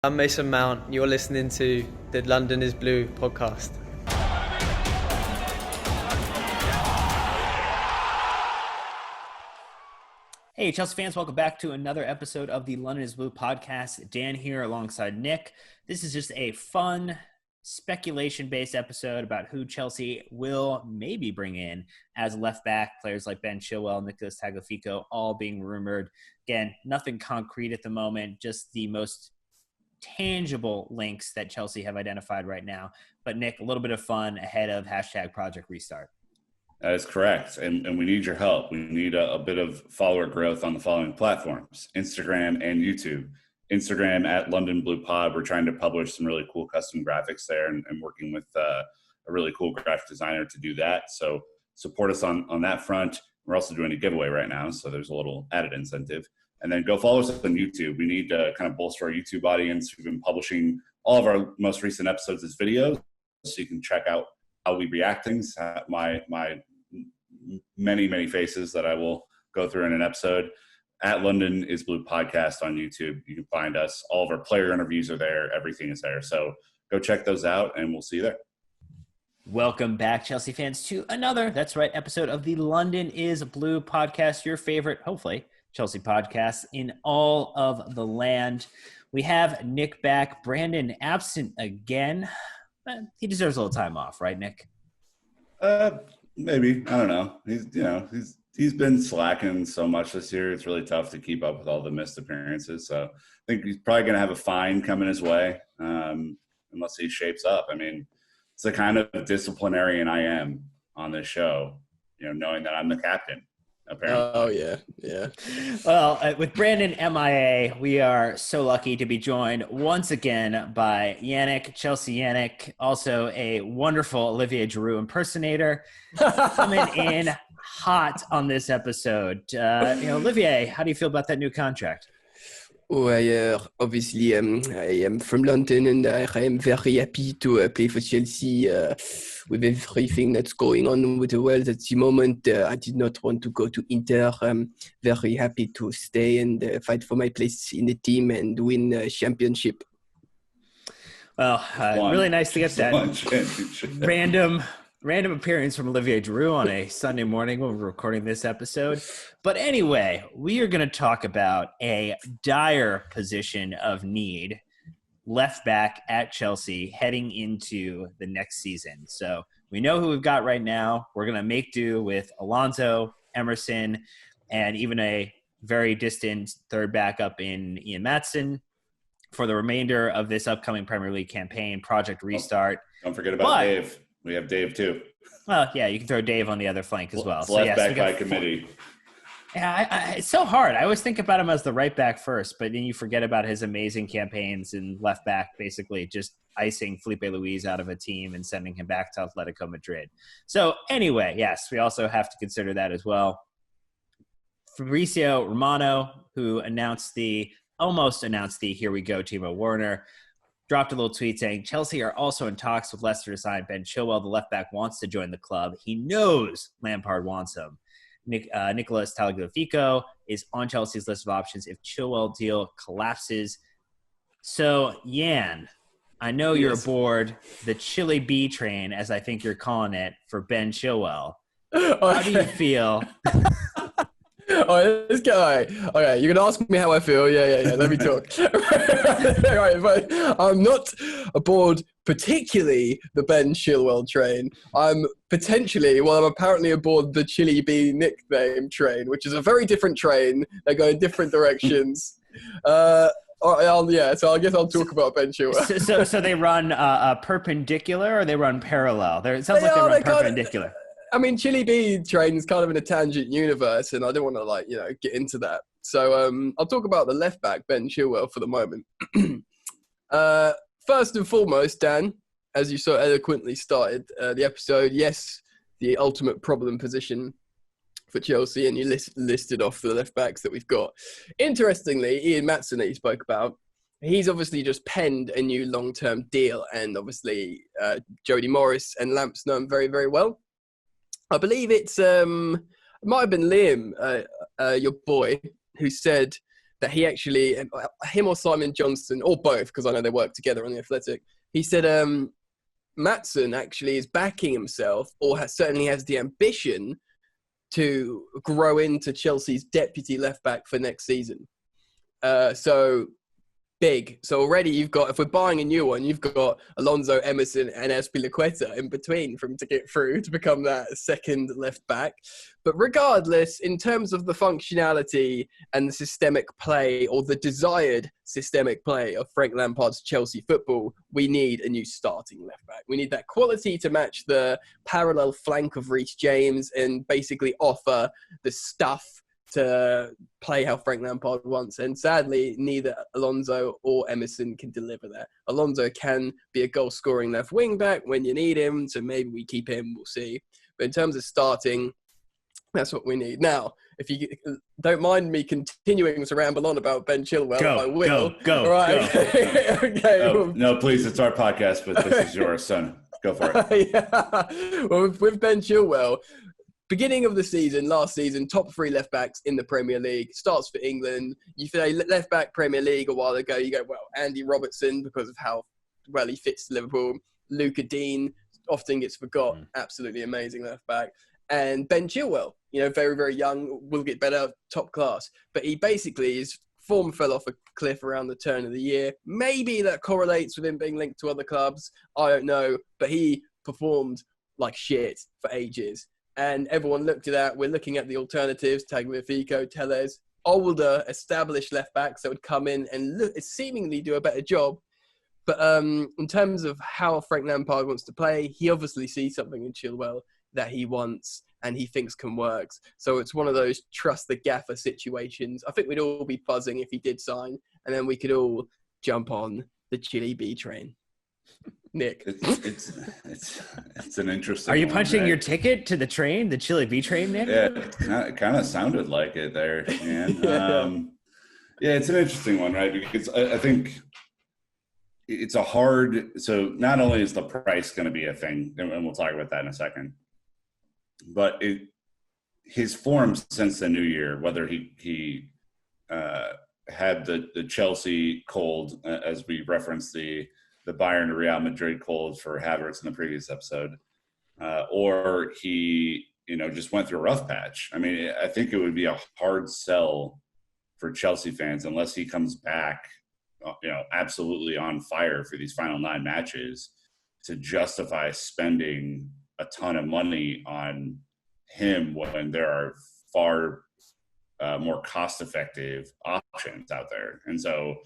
I'm Mason Mount. You're listening to the London is Blue podcast. Hey, Chelsea fans, welcome back to another episode of the London is Blue podcast. Dan here alongside Nick. This is just a fun, speculation-based episode about who Chelsea will maybe bring in as left back. Players like Ben Chilwell, Nicolás, Tagliafico, all being rumored. Again, nothing concrete at the moment, just the most tangible links that Chelsea have identified right now. But Nick, a little bit of fun ahead of hashtag Project Restart. That is correct. And we need your help. We need a bit of follower growth on the following platforms: Instagram and YouTube. Instagram at London Blue Pod. We're trying to publish some really cool custom graphics there and working with a really cool graphic designer to do that. So support us on that front. We're also doing a giveaway right now, so there's a little added incentive. And then go follow us on YouTube. We need to kind of bolster our YouTube audience. We've been publishing all of our most recent episodes as videos, so you can check out how we react things. My many faces that I will go through in an episode. At London is Blue podcast on YouTube. You can find us. All of our player interviews are there. Everything is there. So go check those out, and we'll see you there. Welcome back, Chelsea fans, to another, that's right, episode of the London is Blue podcast, your favorite, hopefully, Chelsea podcast in all of the land. We have Nick back. Brandon absent again. He deserves a little time off, right, Nick? Maybe. I don't know. He's been slacking so much this year. It's really tough to keep up with all the missed appearances. So I think he's probably going to have a fine coming his way unless he shapes up. I mean, it's the kind of disciplinarian I am on this show, knowing that I'm the captain. Apparently. Oh, yeah. Well, with Brandon MIA, we are so lucky to be joined once again by Yannick, Chelsea Yannick, also a wonderful Olivier Giroud impersonator, coming in hot on this episode. Olivier, how do you feel about that new contract? Obviously, I am from London and I am very happy to play for Chelsea with everything that's going on with the world at the moment. I did not want to go to Inter. I'm very happy to stay and fight for my place in the team and win a championship. Well, really nice to get that random appearance from Olivier Giroud on a Sunday morning when we're recording this episode. But anyway, we are going to talk about a dire position of need, left back at Chelsea heading into the next season. So we know who we've got right now. We're going to make do with Alonso, Emerson, and even a very distant third backup in Ian Maatsen for the remainder of this upcoming Premier League campaign, Project Restart. Don't forget about Dave. We have Dave too. Well, yeah, you can throw Dave on the other flank as well. It's left back by committee. Yeah, it's so hard. I always think about him as the right back first, but then you forget about his amazing campaigns in left back, basically just icing Felipe Luis out of a team and sending him back to Atletico Madrid. So anyway, yes, we also have to consider that as well. Fabrizio Romano, who almost announced the here we go Timo Werner, dropped a little tweet saying Chelsea are also in talks with Leicester to sign Ben Chilwell. The left back wants to join the club. He knows Lampard wants him. Nicolás Tagliafico is on Chelsea's list of options if Chilwell deal collapses. So, Yan, I know you're aboard the Chili B train, as I think you're calling it, for Ben Chilwell. How do you feel? All right, let's go. All right, you're going to ask me how I feel. Yeah. Let me talk. All right, but I'm not aboard particularly the Ben Chilwell train. I'm apparently aboard the Chili B nickname train, which is a very different train. They go in different directions. So I guess I'll talk about Ben Chilwell. So they run perpendicular or they run parallel? It sounds like they run perpendicular. Chili B train is kind of in a tangent universe, and I don't want to get into that. So I'll talk about the left back, Ben Chilwell, for the moment. First and foremost, Dan, as you so eloquently started the episode, yes, the ultimate problem position for Chelsea, and you listed off the left backs that we've got. Interestingly, Ian Maatsen that you spoke about, he's obviously just penned a new long-term deal, and obviously Jody Morris and Lamps know him very, very well. I believe it might have been Liam, your boy, who said that he actually, him or Simon Johnson, or both, because I know they work together on The Athletic, he said Maatsen actually is backing himself, or certainly has the ambition to grow into Chelsea's deputy left back for next season. So big. So already you've got, if we're buying a new one, you've got Alonso, Emerson, and Azpilicueta in between for him to get through to become that second left back. But regardless, in terms of the functionality and the systemic play, or the desired systemic play of Frank Lampard's Chelsea football, we need a new starting left back. We need that quality to match the parallel flank of Reece James and basically offer the stuff to play how Frank Lampard wants. And sadly, neither Alonso or Emerson can deliver that. Alonso can be a goal-scoring left wing-back when you need him, so maybe we keep him, we'll see. But in terms of starting, that's what we need. Now, if you don't mind me continuing to ramble on about Ben Chilwell, I will. Go. All right. Okay. No, please, it's our podcast, but this is yours, son. Go for it. Yeah. Well, with Ben Chilwell, beginning of the season, last season, top 3 left backs in the Premier League, starts for England. You say left back Premier League a while ago, you go, well, Andy Robertson, because of how well he fits Liverpool. Luca Dean often gets forgot. Absolutely amazing left back. And Ben Chilwell, very, very young, will get better, top class. But he basically, his form fell off a cliff around the turn of the year. Maybe that correlates with him being linked to other clubs. I don't know. But he performed like shit for ages. And everyone looked at that. We're looking at the alternatives, Tagliafico, Tellez, older, established left backs that would come in and seemingly do a better job. But in terms of how Frank Lampard wants to play, he obviously sees something in Chilwell that he wants and he thinks can work. So it's one of those trust the gaffer situations. I think we'd all be buzzing if he did sign, and then we could all jump on the Chile B train. Nick. It's an interesting. Are you one, punching right? your ticket to the train, the Chile B train, Nick? Yeah, it kind of sounded like it there, man. Yeah, it's an interesting one, right? Because I think it's a hard. So not only is the price going to be a thing, and we'll talk about that in a second, but his form since the new year, whether he had the Chelsea cold, as we referenced the Bayern to Real Madrid cold for Havertz in the previous episode, or he, just went through a rough patch. I mean, I think it would be a hard sell for Chelsea fans unless he comes back, absolutely on fire for these final 9 matches to justify spending a ton of money on him when there are far more cost-effective options out there. And so,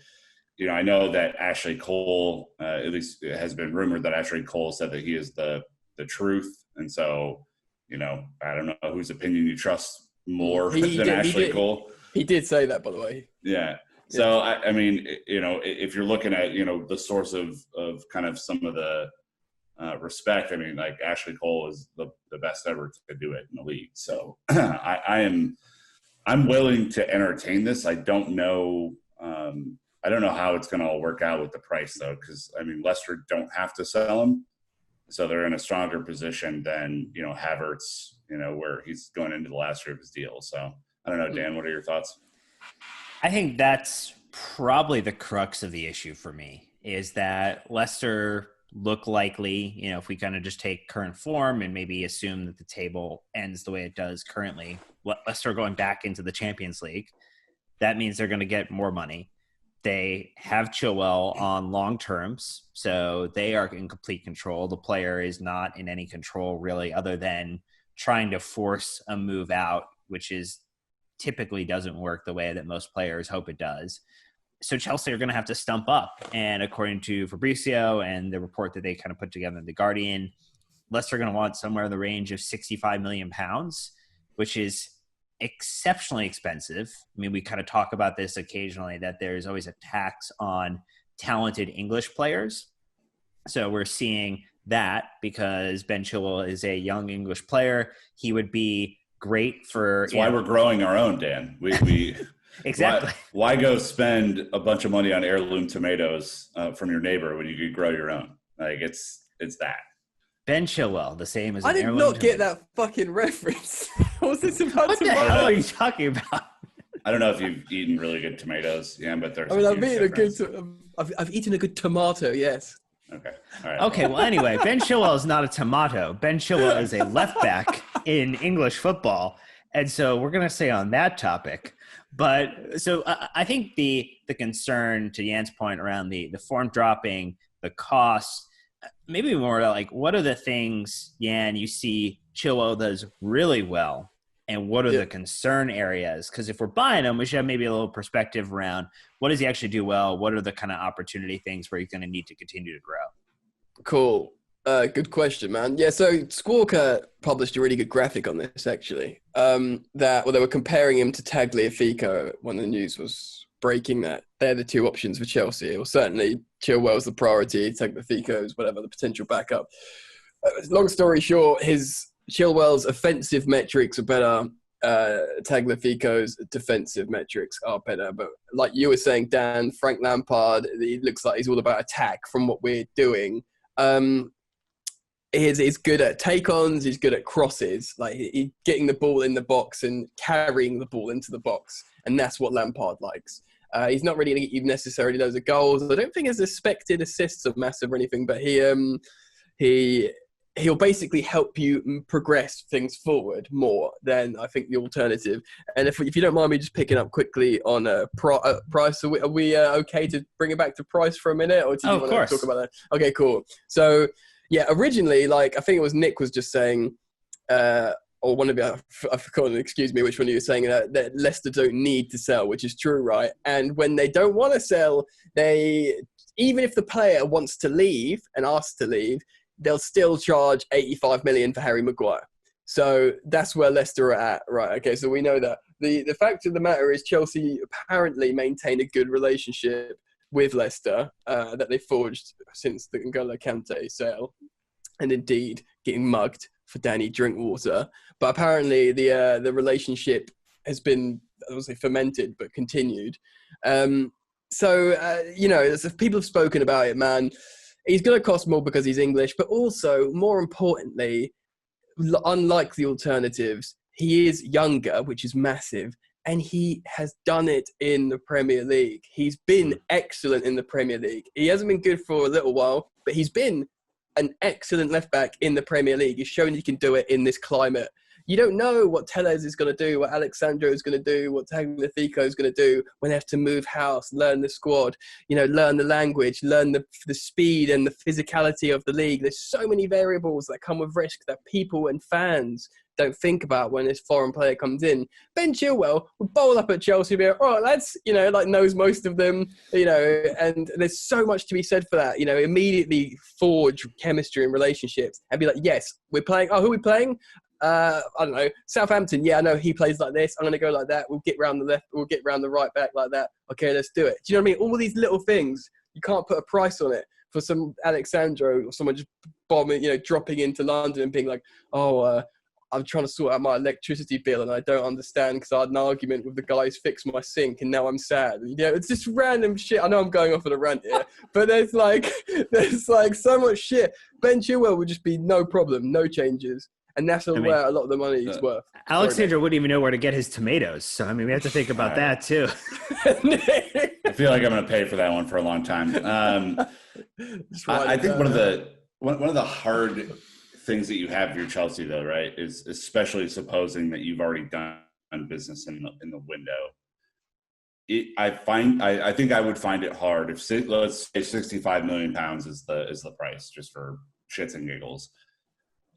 I know that Ashley Cole, at least it has been rumored that Ashley Cole said that he is the truth. And so, I don't know whose opinion you trust more than Ashley Cole. He did say that, by the way. Yeah. So, I mean, if you're looking at, the source of kind of some of the respect, I mean, like Ashley Cole is the best ever to do it in the league. So I'm willing to entertain this. I don't know. I don't know how it's going to all work out with the price, though, because, I mean, Leicester don't have to sell him. So they're in a stronger position than, Havertz, where he's going into the last year of his deal. So I don't know, Dan, what are your thoughts? I think that's probably the crux of the issue for me, is that Leicester look likely, if we kind of just take current form and maybe assume that the table ends the way it does currently, Leicester going back into the Champions League, that means they're going to get more money. They have Chilwell on long terms, so they are in complete control. The player is not in any control really, other than trying to force a move out, which is typically doesn't work the way that most players hope it does. So Chelsea are going to have to stump up. And according to Fabrizio and the report that they kind of put together in The Guardian, Leicester are going to want somewhere in the range of £65 million, which is exceptionally expensive. I mean, we kind of talk about this occasionally, that there's always a tax on talented English players. So we're seeing that because Ben Chilwell is a young English player. He would be great for... That's why we're growing our own, Dan. We Exactly. Why go spend a bunch of money on heirloom tomatoes from your neighbor when you could grow your own? Like, it's that. Ben Chilwell, the same as I an did heirloom not get tomato. that fucking reference. What was this about? What the hell are you talking about? I don't know if you've eaten really good tomatoes, yeah, but there's. I mean, a I've eaten a good tomato. Yes. Okay. All right. Okay, well, anyway, Ben Chilwell is not a tomato. Ben Chilwell is a left back in English football. And so we're going to stay on that topic. But so I think the concern, to Jan's point around the form dropping, the cost, maybe more like what are the things, Yan, you see Chilwell does really well, and what are the concern areas? Because if we're buying him, we should have maybe a little perspective around what does he actually do well? What are the kind of opportunity things where he's going to need to continue to grow? Cool. Good question, man. Yeah, so Squawka published a really good graphic on this, actually. They were comparing him to Tagliafico when the news was breaking that. They're the two options for Chelsea. Well, certainly Chilwell's the priority, Tagliafico's whatever, the potential backup. Long story short, Chilwell's offensive metrics are better. Tagliafico's defensive metrics are better. But like you were saying, Dan, Frank Lampard, he looks like he's all about attack from what we're doing. He's good at take-ons, he's good at crosses, like he getting the ball in the box and carrying the ball into the box. And that's what Lampard likes. He's not really going to get you necessarily loads of goals. I don't think his expected assists are massive or anything, but he'll basically help you progress things forward more than I think the alternative. And if you don't mind me just picking up quickly on Price, are we okay to bring it back to Price for a minute? Or do you want to talk about that? Okay, cool. So, yeah, originally, like I think it was Nick was just saying, or one of you, I forgot, excuse me, which one of you were saying that Leicester don't need to sell, which is true, right? And when they don't want to sell, even if the player wants to leave and asks to leave, they'll still charge 85 million for Harry Maguire. So that's where Leicester are at, right? Okay, so we know that. The fact of the matter is Chelsea apparently maintain a good relationship with Leicester that they forged since the N'Golo Kante sale, and indeed getting mugged for Danny Drinkwater. But apparently the relationship has been, I would say, fermented, but continued. So people have spoken about it, man. He's going to cost more because he's English, but also, more importantly, unlike the alternatives, he is younger, which is massive, and he has done it in the Premier League. He's been excellent in the Premier League. He hasn't been good for a little while, but he's been an excellent left-back in the Premier League. He's shown he can do it in this climate. You don't know what Tellez is going to do, what Alexandro is going to do, what Tagliafico is going to do when they have to move house, learn the squad, learn the language, learn the speed and the physicality of the league. There's so many variables that come with risk that people and fans don't think about when this foreign player comes in. Ben Chilwell will bowl up at Chelsea and be like, all right, lads, knows most of them, and there's so much to be said for that, immediately forge chemistry and relationships and be like, yes, we're playing. Oh, who are we playing? I don't know, Southampton. Yeah, I know he plays like this. I'm going to go like that. We'll get round the left. We'll get round the right back like that. Okay, let's do it. Do you know what I mean? All these little things, you can't put a price on it. For some Alexandro or someone just dropping into London and being like, I'm trying to sort out my electricity bill and I don't understand because I had an argument with the guy who's fixed my sink and now I'm sad. It's just random shit. I know I'm going off on a rant here, but there's so much shit. Ben Chilwell would just be no problem, no changes. And that's where a lot of the money is worth. Alexandra wouldn't even know where to get his tomatoes. So, we have to think about that too. I feel like I'm going to pay for that one for a long time. I think one of the hard things that you have for your Chelsea, though, right, is especially supposing that you've already done business in the window. I think I would find it hard if, let's say, £65 million is the price, just for shits and giggles.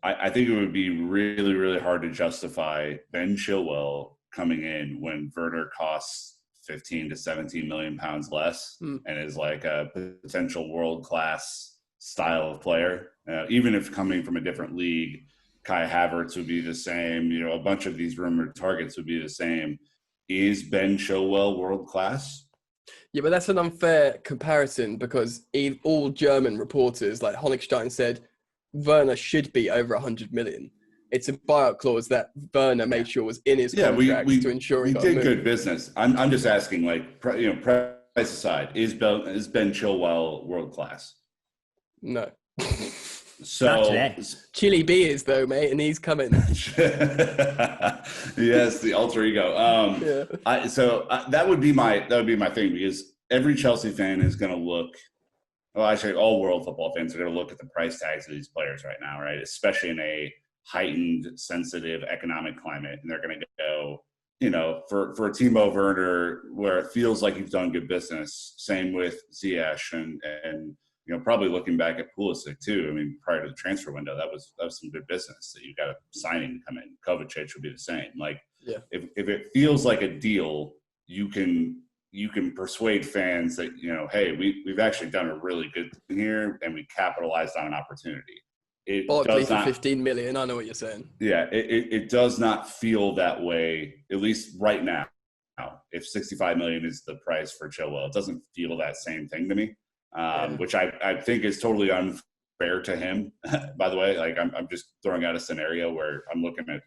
I think it would be really, really hard to justify Ben Chilwell coming in when Werner costs 15 to 17 million pounds less and is like a potential world-class style of player. Even if coming from a different league, Kai Havertz would be the same. A bunch of these rumored targets would be the same. Is Ben Chilwell world-class? Yeah, but that's an unfair comparison because all German reporters, like Honigstein said, Werner should be over 100 million. It's a buyout clause that Werner made sure was in his contract to ensure he got moved. Good business. I'm just asking, price aside, is Ben Chilwell world class? No. So Not today. Chili B is though, mate, and he's coming. yes, the alter ego. That would be my thing, because every Chelsea fan is going to look. Well, actually, all world football fans are going to look at the price tags of these players right now, right? Especially in a heightened, sensitive economic climate, and they're going to go, for a Timo Werner, where it feels like he's done good business. Same with Ziyech and probably looking back at Pulisic too. I mean, prior to the transfer window, that was some good business that you got a signing to come in. Kovacic would be the same. Like, if it feels like a deal, you can persuade fans that, hey, we've actually done a really good thing here, and we capitalized on an opportunity. It does not, 15 million. I know what you're saying. Yeah, it does not feel that way, at least right now. If 65 million is the price for Chilwell, it doesn't feel that same thing to me. Which I think is totally unfair to him. By the way, like I'm just throwing out a scenario where I'm looking at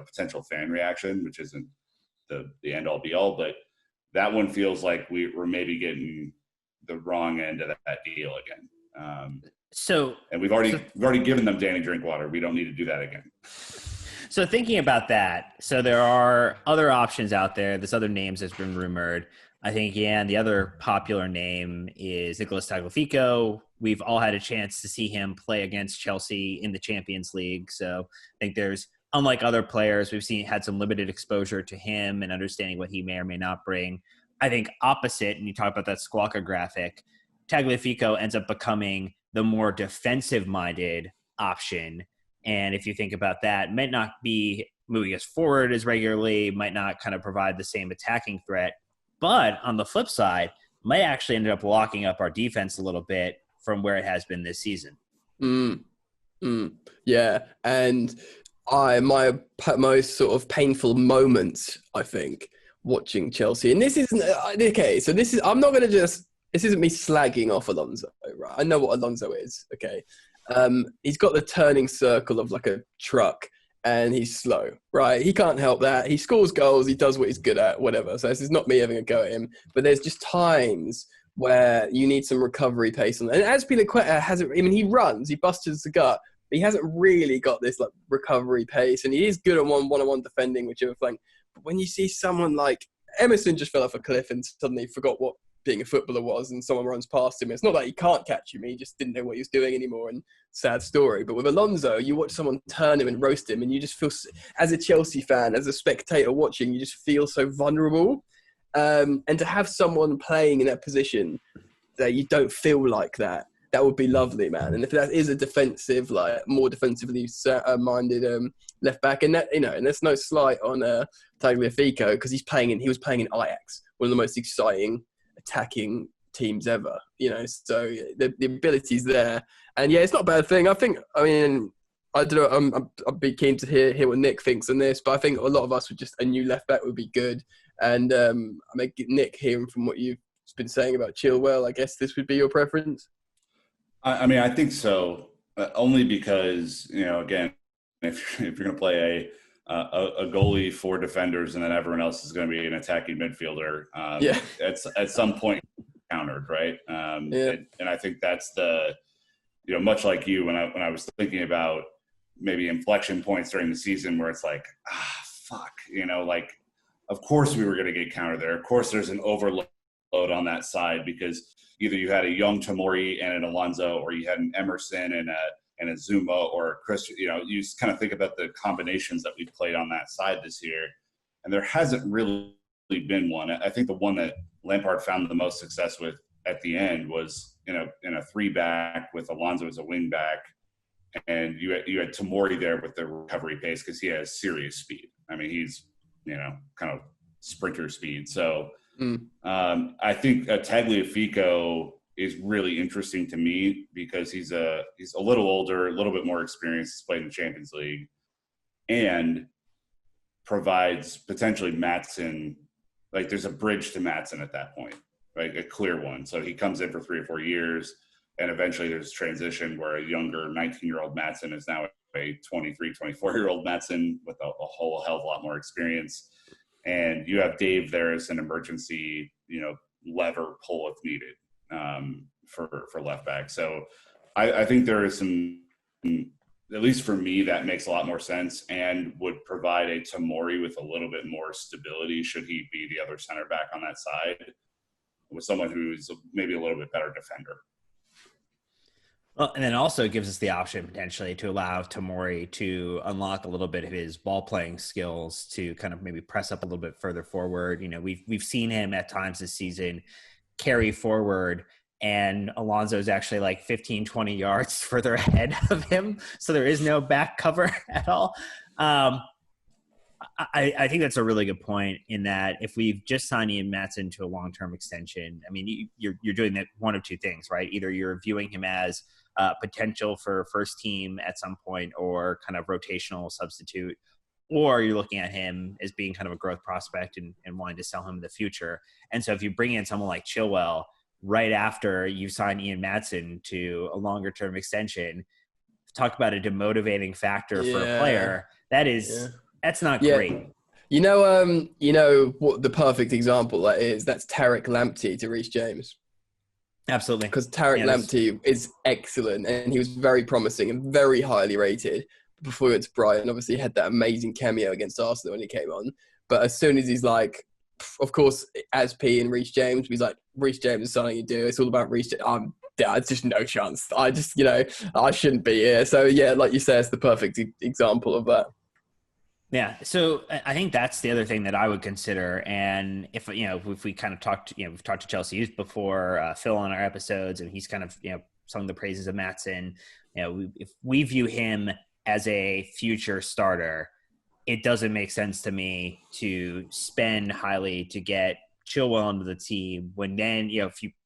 potential fan reaction, which isn't the end all be all, but that one feels like we're maybe getting the wrong end of that deal again. And we've already given them Danny Drinkwater. We don't need to do that again. So thinking about that, so there are other options out there. There's other names that's been rumored. I think, and the other popular name is Nicolás Tagliafico. We've all had a chance to see him play against Chelsea in the Champions League. So I think there's, unlike other players, we've had some limited exposure to him and understanding what he may or may not bring. I think opposite, and you talk about that Squawka graphic, Tagliafico ends up becoming the more defensive-minded option. And if you think about that, might not be moving us forward as regularly, might not kind of provide the same attacking threat. But on the flip side, might actually end up locking up our defense a little bit from where it has been this season. Yeah, and my most sort of painful moments, I think, watching Chelsea, and this isn't okay. So this isn't me slagging off Alonso, right? I know what Alonso is. Okay, he's got the turning circle of like a truck. And he's slow, right? He can't help that. He scores goals. He does what he's good at, whatever. So this is not me having a go at him. But there's just times where you need some recovery pace on that. And Azpilicueta hasn't, he runs, he busts the gut, but he hasn't really got this like recovery pace. And he is good at one-on-one defending, whichever flank. But when you see someone like Emerson just fell off a cliff and suddenly forgot what being a footballer was, and someone runs past him. It's not that he can't catch him, he just didn't know what he was doing anymore, and sad story. But with Alonso, you watch someone turn him and roast him, and you just feel, as a Chelsea fan, as a spectator watching, you just feel so vulnerable. And to have someone playing in that position that you don't feel like that would be lovely, man. And if that is a defensive, like more defensively minded left back, and that, and there's no slight on Tagliafico, because he was playing in Ajax, one of the most exciting attacking teams ever, so the ability's there. And yeah, it's not a bad thing. I don't know, I'd be keen to hear what Nick thinks on this, but I think a lot of us would just, a new left back would be good. And I make Nick, hearing from what you've been saying about Chilwell, I guess this would be your preference. I think so, only because, again, if you're going to play a goalie, 4 defenders, and then everyone else is going to be an attacking midfielder, at some point countered, right? And I think that's the, much like you, when I was thinking about maybe inflection points during the season where it's like, fuck, like, of course we were going to get countered there. Of course there's an overload on that side, because either you had a young Tomori and an Alonso, or you had an Emerson and a Zuma or Chris. You just kind of think about the combinations that we've played on that side this year, and there hasn't really been one. I think the one that Lampard found the most success with at the end was in a 3-back with Alonso as a wing back, and you had Tomori there with the recovery pace, because he has serious speed. I mean, he's kind of sprinter speed. So I think Tagliafico is really interesting to me, because he's a little older, a little bit more experienced, he's played in the Champions League, and provides potentially Maatsen. Like, there's a bridge to Maatsen at that point, right? A clear one. So he comes in for 3 or 4 years, and eventually there's a transition where a younger 19-year-old Maatsen is now a 23, 24-year-old Maatsen with a whole hell of a lot more experience. And you have Dave there as an emergency, lever pull if needed, for left back. So I think there is some at least for me, that makes a lot more sense and would provide a Tomori with a little bit more stability should he be the other center back on that side, with someone who's maybe a little bit better defender. Well, and then also it gives us the option potentially to allow Tomori to unlock a little bit of his ball playing skills to kind of maybe press up a little bit further forward. You know, we've seen him at times this season carry forward, and Alonso's actually like 15, 20 yards further ahead of him. So there is no back cover at all. I think that's a really good point in that if we've just signed Ian Maatsen to a long-term extension, I mean, you're doing that one of two things, right? Either you're viewing him as potential for first team at some point or kind of rotational substitute, or you're looking at him as being kind of a growth prospect and wanting to sell him in the future. And so if you bring in someone like Chilwell right after you sign Ian Maatsen to a longer term extension, talk about a demotivating factor for a player. That's not great. You know what the perfect example that is? That's Tarek Lamptey to Reece James. Absolutely. Because Tarek Lamptey is excellent and he was very promising and very highly rated before he went to Brighton. Obviously, he had that amazing cameo against Arsenal when he came on. But as soon as he's like, of course, as P and Reece James, he's like, Reece James is something you do. It's all about Reece James. There's just no chance. I shouldn't be here. So, yeah, like you say, it's the perfect example of that. Yeah. So I think that's the other thing that I would consider. And if we kind of talked, we've talked to Chelsea Youth before, Phil on our episodes, and he's kind of, sung the praises of Maatsen. If we view him as a future starter, it doesn't make sense to me to spend highly to get Chilwell into the team when then,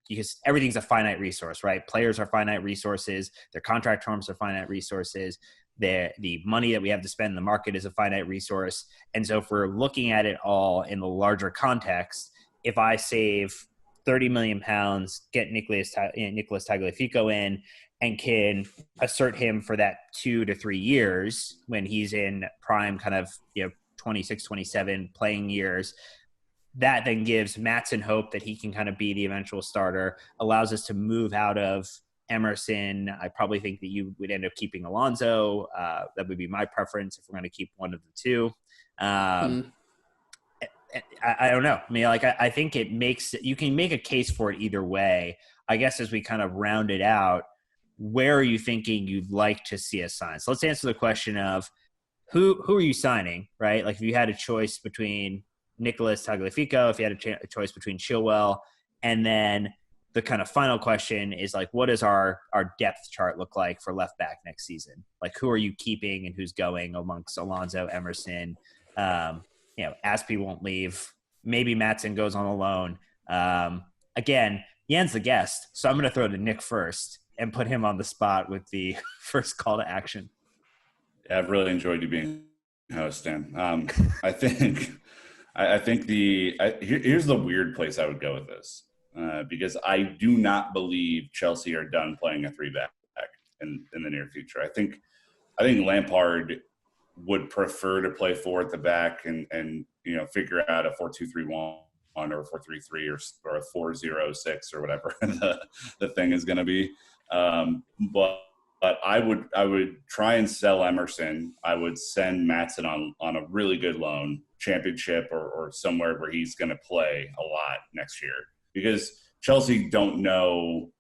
because everything's a finite resource, right? Players are finite resources. Their contract terms are finite resources. The money that we have to spend in the market is a finite resource. And so if we're looking at it all in the larger context, if I save £30 million, get Nicolás Tagliafico in, and can assert him for that 2 to 3 years when he's in prime kind of 26, 27 playing years, that then gives Maatsen hope that he can kind of be the eventual starter, allows us to move out of Emerson. I probably think that you would end up keeping Alonso. That would be my preference if we're going to keep one of the two. I don't know. I mean, I think you can make a case for it either way. I guess as we kind of round it out, where are you thinking you'd like to see us sign? So let's answer the question of who are you signing, right? Like if you had a choice between Nicolás Tagliafico, if you had a choice between Chilwell, and then the kind of final question is like, what does our depth chart look like for left back next season? Like who are you keeping and who's going amongst Alonso, Emerson? Aspie won't leave. Maybe Maatsen goes on a loan. Again, Jan's the guest, so I'm going to throw to Nick first and put him on the spot with the first call to action. Yeah, I've really enjoyed you being host, Dan. I think here's the weird place I would go with this, because I do not believe Chelsea are done playing a 3-back in the near future. I think Lampard would prefer to play 4 at the back and figure out a 4-2-3-1 or a 4-3-3 or a 4-0-6 or whatever the thing is going to be. But I would try and sell Emerson. I would send Maatsen on a really good loan, championship or somewhere where he's going to play a lot next year, because Chelsea don't know,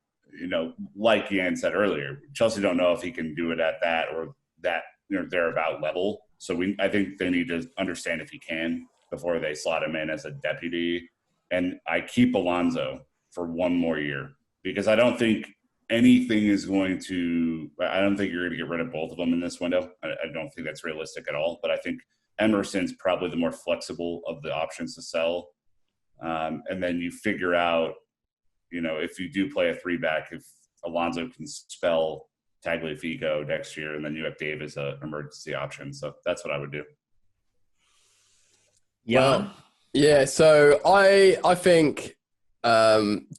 like Jan said earlier, Chelsea don't know if he can do it at that or that thereabout level. So I think they need to understand if he can before they slot him in as a deputy. And I keep Alonso for 1 more year, because I don't think anything is going to – I don't think you're going to get rid of both of them in this window. I don't think that's realistic at all. But I think Emerson's probably the more flexible of the options to sell. And then you figure out, if you do play a 3-back, if Alonso can spell Tagliafico next year, and then you have Dave as an emergency option. So that's what I would do. Yeah. Well, yeah, so I think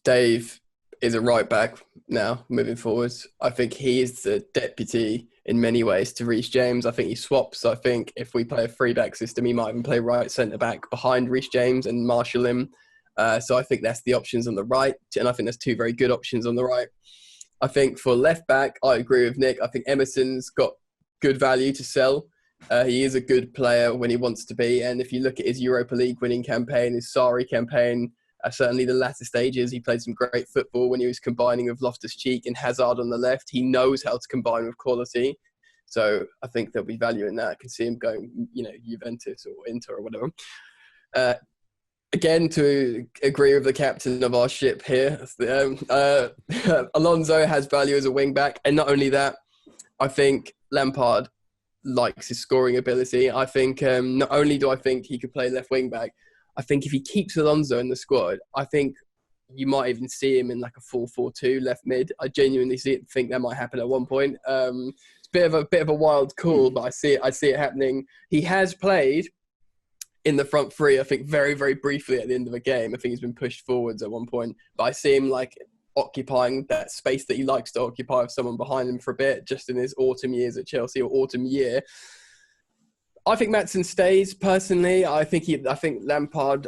Dave is a right back now moving forward. I think he is the deputy in many ways to Reece James. I think he swaps. I think if we play a 3-back system, he might even play right centre back behind Reece James and marshal him. So I think that's the options on the right, and I think there's 2 very good options on the right. I think for left back, I agree with Nick. I think Emerson's got good value to sell. He is a good player when he wants to be. And if you look at his Europa League winning campaign, his Sarri campaign, certainly the latter stages, he played some great football when he was combining with Loftus-Cheek and Hazard on the left. He knows how to combine with quality. So I think there'll be value in that. I can see him going, Juventus or Inter or whatever. Again, to agree with the captain of our ship here, Alonso has value as a wing-back. And not only that, I think Lampard likes his scoring ability. I think not only do I think he could play left wing-back, I think if he keeps Alonso in the squad, I think you might even see him in like a 4-4-2 left mid. I genuinely think that might happen at one point. It's a bit of a wild call, but I see it happening. He has played in the front three, I think, very, very briefly at the end of a game. I think he's been pushed forwards at one point, but I see him like occupying that space that he likes to occupy with someone behind him for a bit, just in his autumn years at Chelsea or autumn year. I think Maatsen stays personally. I think Lampard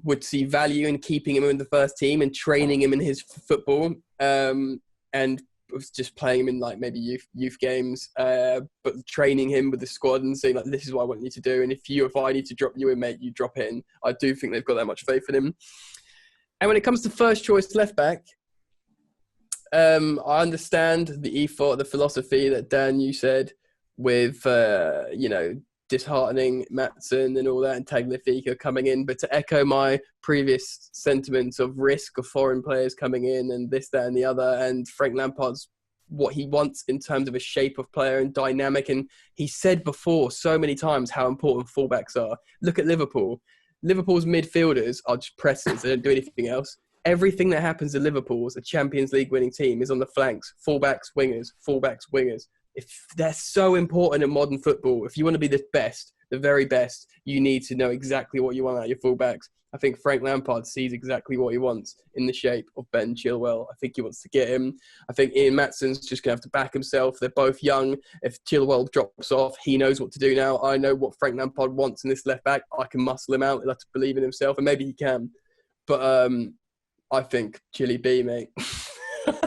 would see value in keeping him in the first team and training him in his football, and just playing him in like maybe youth games, but training him with the squad and saying like, this is what I want you to do. And if I need to drop you in, mate, you drop in. I do think they've got that much faith in him. And when it comes to first choice left back, I understand the ethos, the philosophy that Dan, you said with, disheartening Maatsen and all that, and Tagliafico coming in. But to echo my previous sentiments of risk of foreign players coming in and this, that, and the other, and Frank Lampard's what he wants in terms of a shape of player and dynamic. And he said before so many times how important fullbacks are. Look at Liverpool. Liverpool's midfielders are just pressers. They don't do anything else. Everything that happens at Liverpool as a Champions League winning team is on the flanks. Fullbacks, wingers, fullbacks, wingers. If they're so important in modern football, if you want to be the best, the very best, you need to know exactly what you want out of your fullbacks. I think Frank Lampard sees exactly what he wants in the shape of Ben Chilwell. I think he wants to get him. I think Ian Maatsen's just going to have to back himself. They're both young. If Chilwell drops off, he knows what to do now. I know what Frank Lampard wants in this left back. I can muscle him out. He'll have to believe in himself, and maybe he can. But I think Chili B, mate.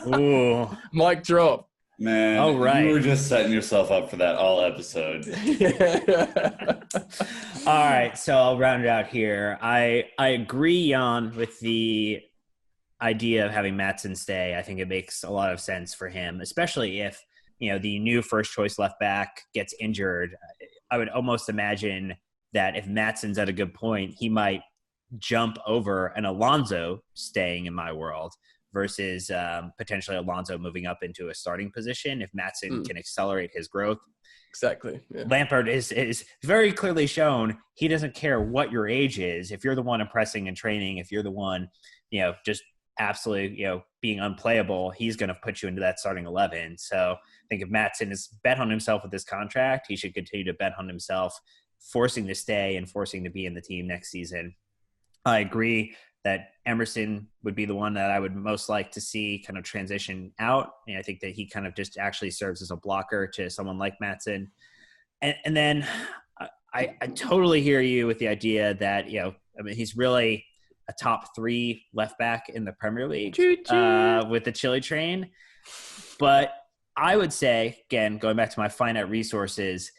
Ooh. Mic drop. Man, all right. You were just setting yourself up for that all episode. All right, so I'll round it out here. I agree, Jan, with the idea of having Maatsen stay. I think it makes a lot of sense for him, especially if the new first choice left back gets injured. I would almost imagine that if Maatsen's at a good point, he might jump over an Alonso staying in my world, versus potentially Alonso moving up into a starting position if Maatsen can accelerate his growth. Exactly. Yeah. Lampard is very clearly shown he doesn't care what your age is. If you're the one impressing and training, if you're the one, just absolutely, being unplayable, he's going to put you into that starting 11. So I think if Maatsen is bet on himself with this contract, he should continue to bet on himself, forcing to stay and forcing to be in the team next season. I agree that Emerson would be the one that I would most like to see kind of transition out. And I think that he kind of just actually serves as a blocker to someone like Maatsen. And then I totally hear you with the idea that, he's really a top 3 left back in the Premier League with the Chile train. But I would say, again, going back to my finite resources,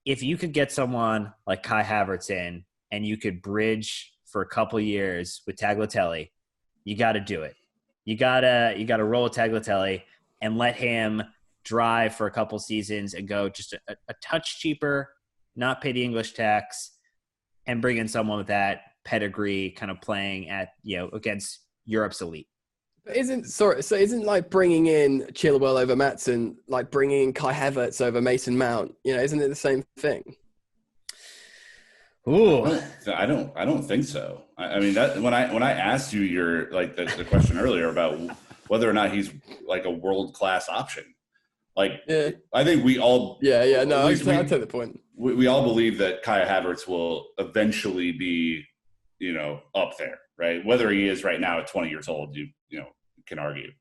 if you could get someone like Kai Havertz in and you could bridge for a couple years with Tagliafico, you got to do it. You gotta roll with Tagliafico and let him drive for a couple seasons and go just a touch cheaper, not pay the English tax, and bring in someone with that pedigree, kind of playing at against Europe's elite. Isn't like bringing in Chilwell over Maatsen like bringing in Kai Havertz over Mason Mount? Isn't it the same thing? Ooh, I don't think so. I mean, that when I asked you your the question earlier about whether or not he's like a world-class option, I think we all I take the point. We all believe that Kai Havertz will eventually be up there, right? Whether he is right now at 20 years old, you can argue.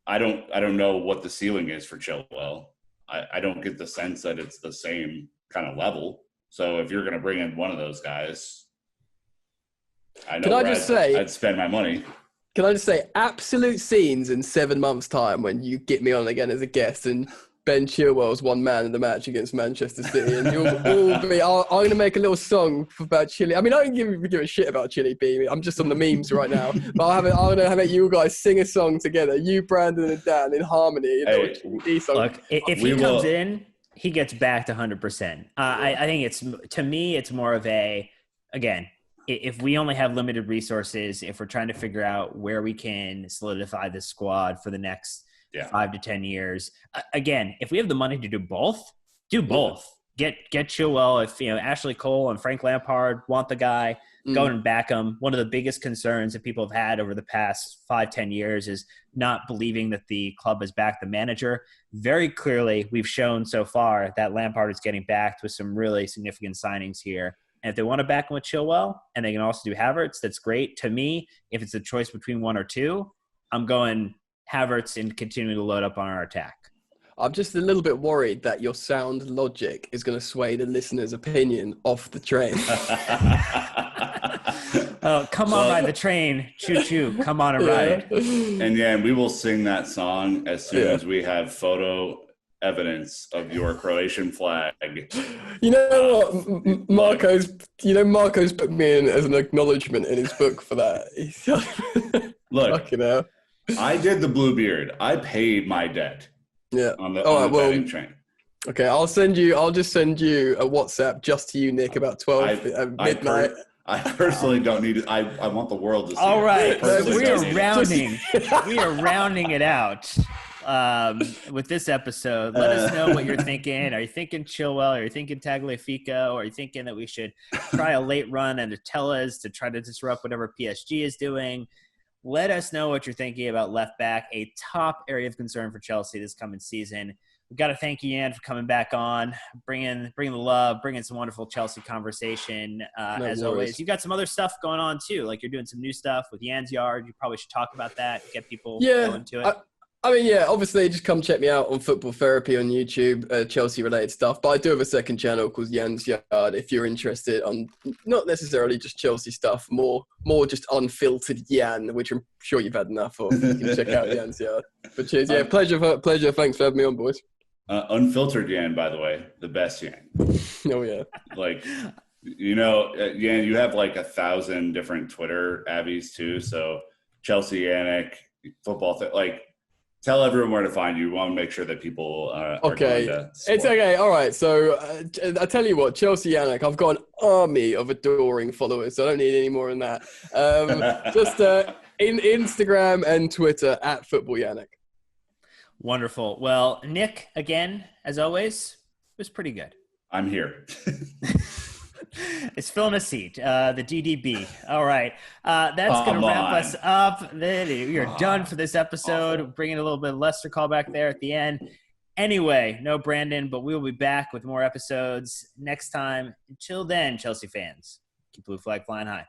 I don't know what the ceiling is for Chilwell. I don't get the sense that it's the same kind of level. So if you're going to bring in one of those guys, I know I'd spend my money. Can I just say, absolute scenes in 7 months' time when you get me on again as a guest and Ben Chilwell's one man in the match against Manchester City, and you'll all be. I'm going to make a little song about Chile. I mean, I don't give a shit about Chile being. I'm just on the memes right now. But I'm going to have you guys sing a song together, you, Brandon, and Dan, in harmony. Hey, look, if he comes in, he gets back to 100%. I think to me, it's more of a, again, if we only have limited resources, if we're trying to figure out where we can solidify this squad for the next 5 to 10 years, again, if we have the money to do both, do both. Get Chilwell. If Ashley Cole and Frank Lampard want the guy, go and back him. One of the biggest concerns that people have had over the past 5-10 years is not believing that the club has backed the manager. Very clearly, we've shown so far that Lampard is getting backed with some really significant signings here. And if they want to back him with Chilwell, and they can also do Havertz, that's great. To me, if it's a choice between one or two, I'm going Havertz and continuing to load up on our attack. I'm just a little bit worried that your sound logic is going to sway the listener's opinion off the train. Oh, come on, ride the train. Choo-choo. Come on and ride. And we will sing that song as soon as we have photo evidence of your Croatian flag. You know what, Marco's put me in as an acknowledgement in his book for that. Look, fucking hell. I did the blue beard. I paid my debt. Yeah. On the betting train. Okay, I'll just send you a WhatsApp just to you, Nick, about 12 midnight. I personally don't need it. I want the world to see. All right, We are rounding it out. With this episode, let us know what you're thinking. Are you thinking Chilwell? Are you thinking Tagliafico? Are you thinking that we should try a late run and Tellas to try to disrupt whatever PSG is doing? Let us know what you're thinking about left back, a top area of concern for Chelsea this coming season. We've got to thank you, Yan, for coming back on, bringing the love, bringing some wonderful Chelsea conversation. As always, you got some other stuff going on too. Like you're doing some new stuff with Yan's Yard. You probably should talk about that. Get people going to it. I mean, obviously just come check me out on Football Therapy on YouTube, Chelsea-related stuff. But I do have a second channel called Yan's Yard if you're interested on not necessarily just Chelsea stuff, more just unfiltered Yan, which I'm sure you've had enough of. You can check out Yan's Yard. But cheers. Yeah, pleasure. Thanks for having me on, boys. Unfiltered Yan, by the way, the best Yan. Oh, yeah. Like, Yan, you have like 1,000 different Twitter Abbeys too. So Chelsea, Yannick, football, tell everyone where to find you. We want to make sure that people are okay. Going to it's okay. All right. So I tell you what, Chelsea Yannick, I've got an army of adoring followers, so I don't need any more than that. Just in Instagram and Twitter at Football Yannick. Wonderful. Well, Nick, again, as always, it was pretty good. I'm here. It's filling a seat, the DDB. All right. That's going to wrap us up. You're done for this episode. Awful. Bringing a little bit of Leicester callback there at the end. Anyway, no Brandon, but we will be back with more episodes next time. Until then, Chelsea fans, keep blue flag flying high.